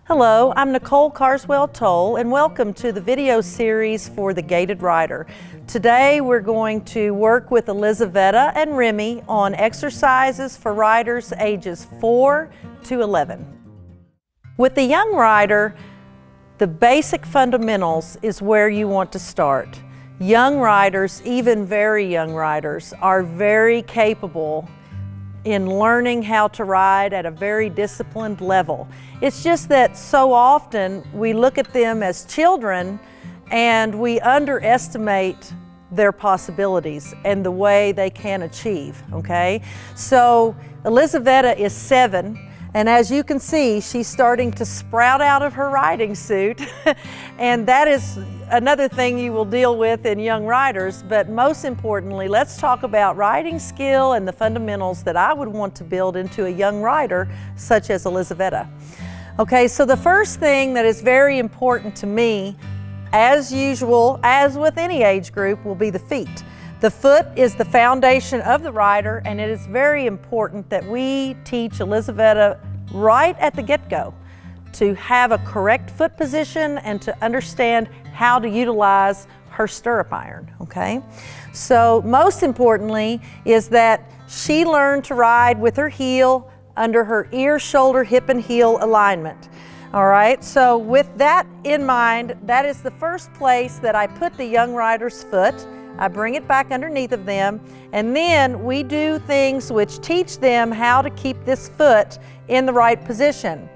Hello, I'm Nicole Carswell-Toll and welcome to the video series for the Gaited Rider. Today we're going to work with Elizaveta and Remy on exercises for riders ages 4 to 11. With the young rider, the basic fundamentals is where you want to start. Young riders, even very young riders, are very capable in learning how to ride at a very disciplined level. It's just that so often we look at them as children and we underestimate their possibilities and the way they can achieve, okay? So Elizaveta is 7, and as you can see, she's starting to sprout out of her riding suit. And that is another thing you will deal with in young riders. But most importantly, let's talk about riding skill and the fundamentals that I would want to build into a young rider such as Elizaveta. Okay, so the first thing that is very important to me, as usual, as with any age group, will be the feet. The foot is the foundation of the rider, and it is very important that we teach Elizaveta right at the get-go to have a correct foot position and to understand how to utilize her stirrup iron, okay? So most importantly is that she learned to ride with her heel under her ear, shoulder, hip, and heel alignment. All right, so with that in mind, that is the first place that I put the young rider's foot. I bring it back underneath of them, and then we do things which teach them how to keep this foot in the right position.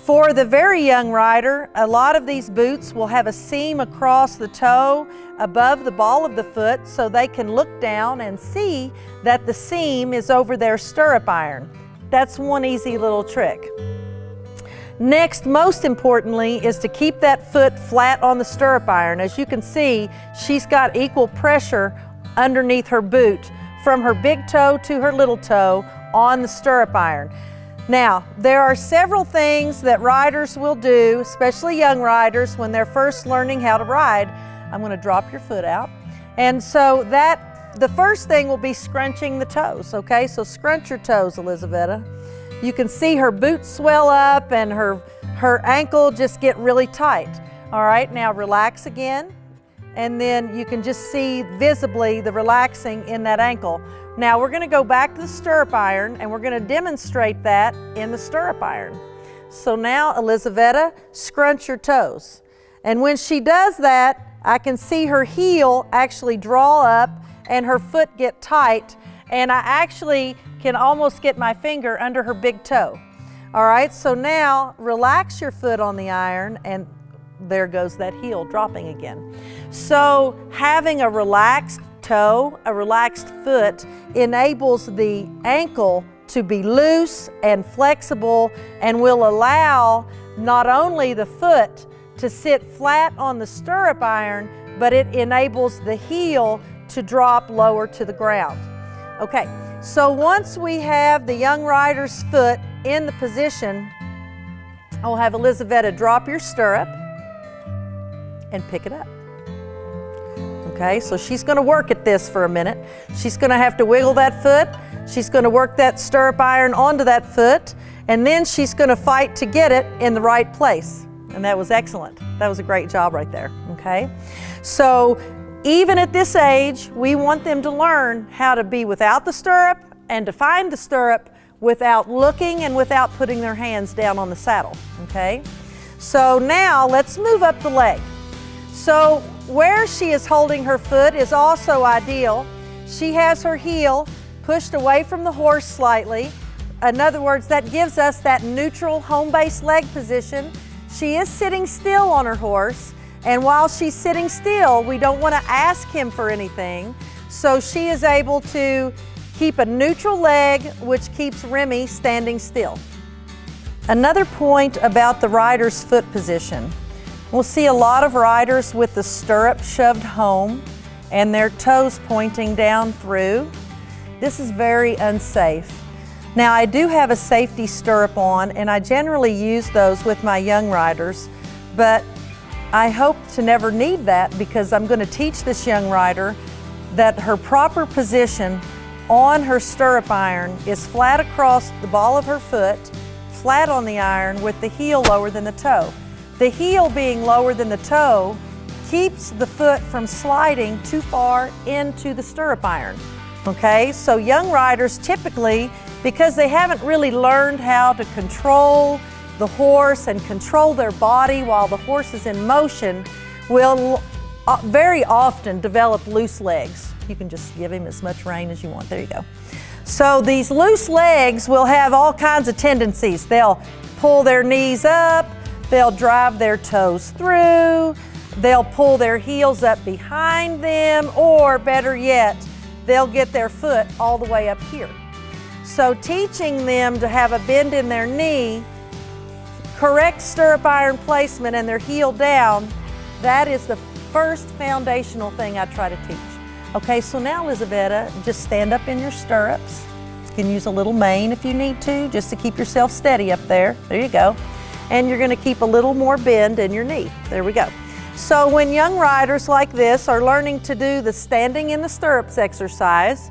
For the very young rider, a lot of these boots will have a seam across the toe above the ball of the foot so they can look down and see that the seam is over their stirrup iron. That's one easy little trick. Next, most importantly, is to keep that foot flat on the stirrup iron. As you can see, she's got equal pressure underneath her boot from her big toe to her little toe on the stirrup iron. Now, there are several things that riders will do, especially young riders, when they're first learning how to ride. I'm going to drop your foot out. And so the first thing will be scrunching the toes, okay? So scrunch your toes, Elizaveta. You can see her boots swell up and her ankle just get really tight. All right, now relax again. And then you can just see visibly the relaxing in that ankle. Now we're gonna go back to the stirrup iron and we're gonna demonstrate that in the stirrup iron. So now, Elizaveta, scrunch your toes. And when she does that, I can see her heel actually draw up and her foot get tight. And I actually can almost get my finger under her big toe. All right, so now relax your foot on the iron and there goes that heel dropping again. So having a relaxed toe, a relaxed foot, enables the ankle to be loose and flexible and will allow not only the foot to sit flat on the stirrup iron, but it enables the heel to drop lower to the ground. Okay, so once we have the young rider's foot in the position, I'll have Elizaveta drop your stirrup and pick it up. Okay, so she's going to work at this for a minute. She's going to have to wiggle that foot. She's going to work that stirrup iron onto that foot, and then she's going to fight to get it in the right place. And that was excellent. That was a great job right there, okay? So even at this age, we want them to learn how to be without the stirrup and to find the stirrup without looking and without putting their hands down on the saddle, okay? So now let's move up the leg. So where she is holding her foot is also ideal. She has her heel pushed away from the horse slightly. In other words, that gives us that neutral home-base leg position. She is sitting still on her horse. And while she's sitting still, we don't want to ask him for anything. So she is able to keep a neutral leg, which keeps Remy standing still. Another point about the rider's foot position. We'll see a lot of riders with the stirrup shoved home and their toes pointing down through. This is very unsafe. Now, I do have a safety stirrup on, and I generally use those with my young riders, but I hope to never need that because I'm going to teach this young rider that her proper position on her stirrup iron is flat across the ball of her foot, flat on the iron with the heel lower than the toe. The heel being lower than the toe keeps the foot from sliding too far into the stirrup iron. Okay, so young riders typically, because they haven't really learned how to control the horse and control their body while the horse is in motion, will very often develop loose legs. You can just give him as much rein as you want. There you go. So these loose legs will have all kinds of tendencies. They'll pull their knees up, they'll drive their toes through, they'll pull their heels up behind them, or better yet, they'll get their foot all the way up here. So teaching them to have a bend in their knee, correct stirrup iron placement, and their heel down, that is the first foundational thing I try to teach. Okay, so now Elizaveta, just stand up in your stirrups. You can use a little mane if you need to, just to keep yourself steady up there. There you go. And you're gonna keep a little more bend in your knee. There we go. So when young riders like this are learning to do the standing in the stirrups exercise,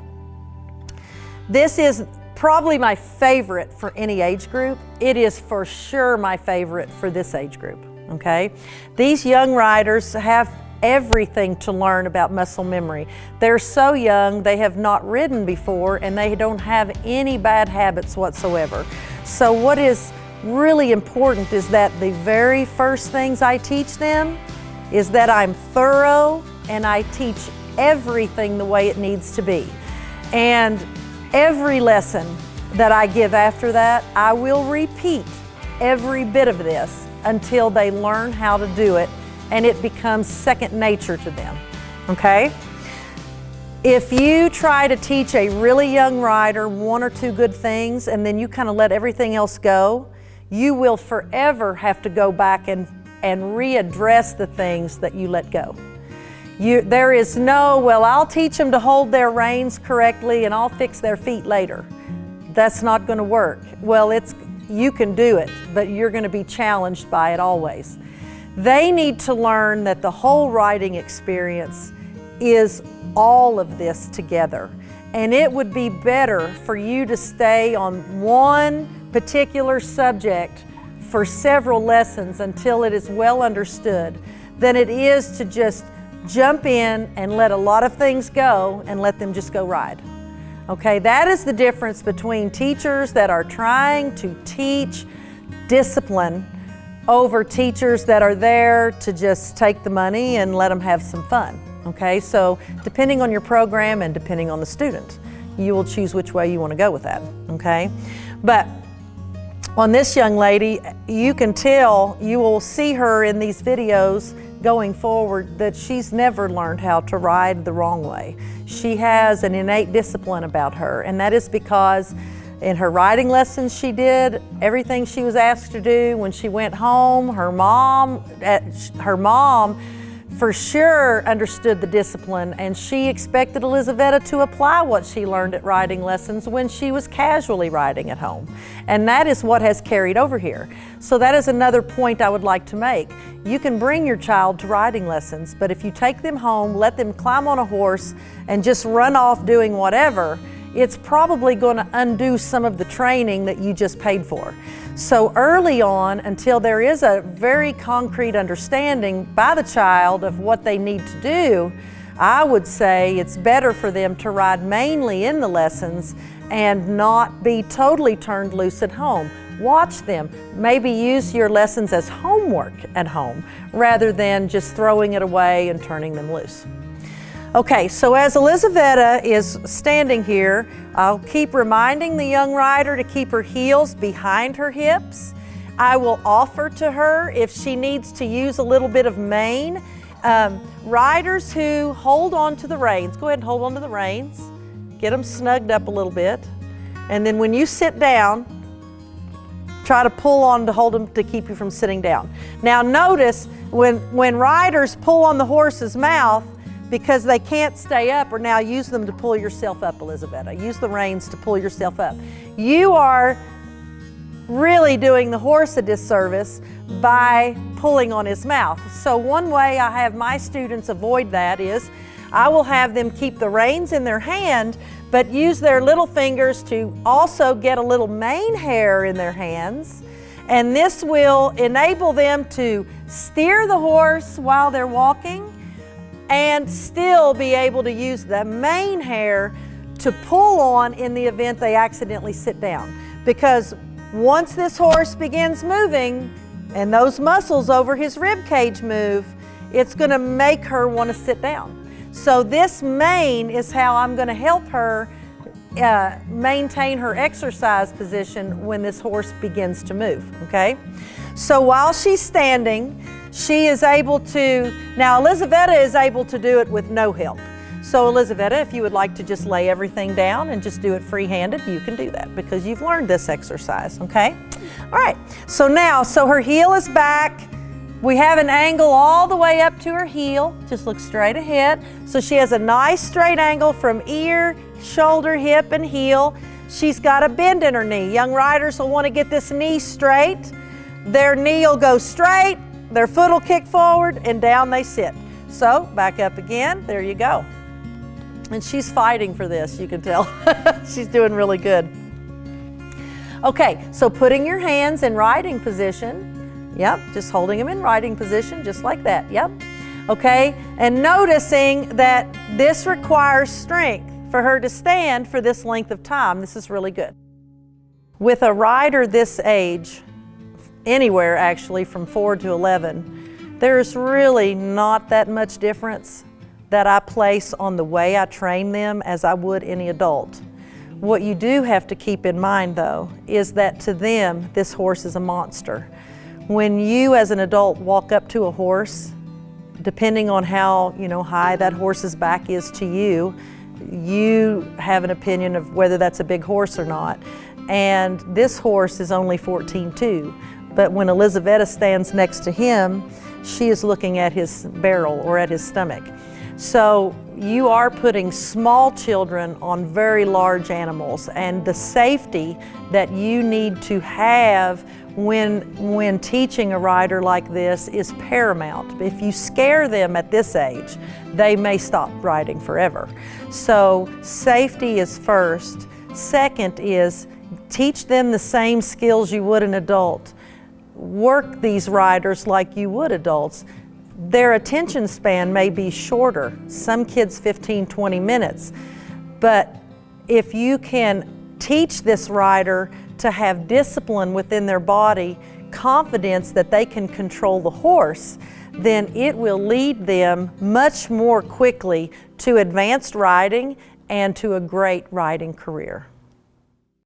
this is probably my favorite for any age group. It is for sure my favorite for this age group, okay? These young riders have everything to learn about muscle memory. They're so young, they have not ridden before, and they don't have any bad habits whatsoever. So what is really important is that the very first things I teach them is that I'm thorough and I teach everything the way it needs to be. And every lesson that I give after that, I will repeat every bit of this until they learn how to do it and it becomes second nature to them, okay? If you try to teach a really young rider one or two good things and then you kind of let everything else go, you will forever have to go back and readdress the things that you let go. There is no, well, I'll teach them to hold their reins correctly and I'll fix their feet later. That's not going to work. Well, you can do it, but you're going to be challenged by it always. They need to learn that the whole riding experience is all of this together. And it would be better for you to stay on one particular subject for several lessons until it is well understood than it is to just jump in and let a lot of things go and let them just go ride. Okay, that is the difference between teachers that are trying to teach discipline over teachers that are there to just take the money and let them have some fun. Okay, so depending on your program and depending on the student, you will choose which way you want to go with that. Okay, but on this young lady, you can tell, you will see her in these videos going forward, that she's never learned how to ride the wrong way. She has an innate discipline about her, and that is because in her riding lessons she did everything she was asked to do. When she went home, her mom for sure understood the discipline, and she expected Elizaveta to apply what she learned at riding lessons when she was casually riding at home. And that is what has carried over here. So that is another point I would like to make. You can bring your child to riding lessons, but if you take them home, let them climb on a horse and just run off doing whatever, it's probably going to undo some of the training that you just paid for. So early on, until there is a very concrete understanding by the child of what they need to do, I would say it's better for them to ride mainly in the lessons and not be totally turned loose at home. Watch them. Maybe use your lessons as homework at home rather than just throwing it away and turning them loose. Okay, so as Elizaveta is standing here, I'll keep reminding the young rider to keep her heels behind her hips. I will offer to her if she needs to use a little bit of mane. Riders who hold on to the reins, go ahead and hold on to the reins. Get them snugged up a little bit. And then when you sit down, try to pull on to hold them to keep you from sitting down. Now notice when riders pull on the horse's mouth, because they can't stay up, or now use them to pull yourself up, Elizaveta. Use the reins to pull yourself up. You are really doing the horse a disservice by pulling on his mouth. So one way I have my students avoid that is I will have them keep the reins in their hand, but use their little fingers to also get a little mane hair in their hands. And this will enable them to steer the horse while they're walking and still be able to use the mane hair to pull on in the event they accidentally sit down. Because once this horse begins moving and those muscles over his rib cage move, it's going to make her want to sit down. So this mane is how I'm going to help her maintain her exercise position when this horse begins to move, okay? So while she's standing, she is able to, now Elizaveta is able to do it with no help. So Elizaveta, if you would like to just lay everything down and just do it free-handed, you can do that because you've learned this exercise, okay? All right, so now, so her heel is back. We have an angle all the way up to her heel. Just look straight ahead. So she has a nice straight angle from ear, shoulder, hip, and heel. She's got a bend in her knee. Young riders will want to get this knee straight. Their knee will go straight, their foot will kick forward, and down they sit. So back up again, there you go. And she's fighting for this, you can tell. She's doing really good. Okay, so putting your hands in riding position. Yep, just holding them in riding position, just like that, yep. Okay, and noticing that this requires strength for her to stand for this length of time. This is really good. With a rider this age, anywhere actually from 4 to 11, there's really not that much difference that I place on the way I train them as I would any adult. What you do have to keep in mind though, is that to them, this horse is a monster. When you as an adult walk up to a horse, depending on how high that horse's back is to you, you have an opinion of whether that's a big horse or not. And this horse is only 14.2, but when Elizaveta stands next to him, she is looking at his barrel or at his stomach. So you are putting small children on very large animals, and the safety that you need to have when teaching a rider like this is paramount. If you scare them at this age, they may stop riding forever. So safety is first. Second is teach them the same skills you would an adult. Work these riders like you would adults. Their attention span may be shorter, some kids 15-20 minutes, but if you can teach this rider to have discipline within their body, confidence that they can control the horse, then it will lead them much more quickly to advanced riding and to a great riding career.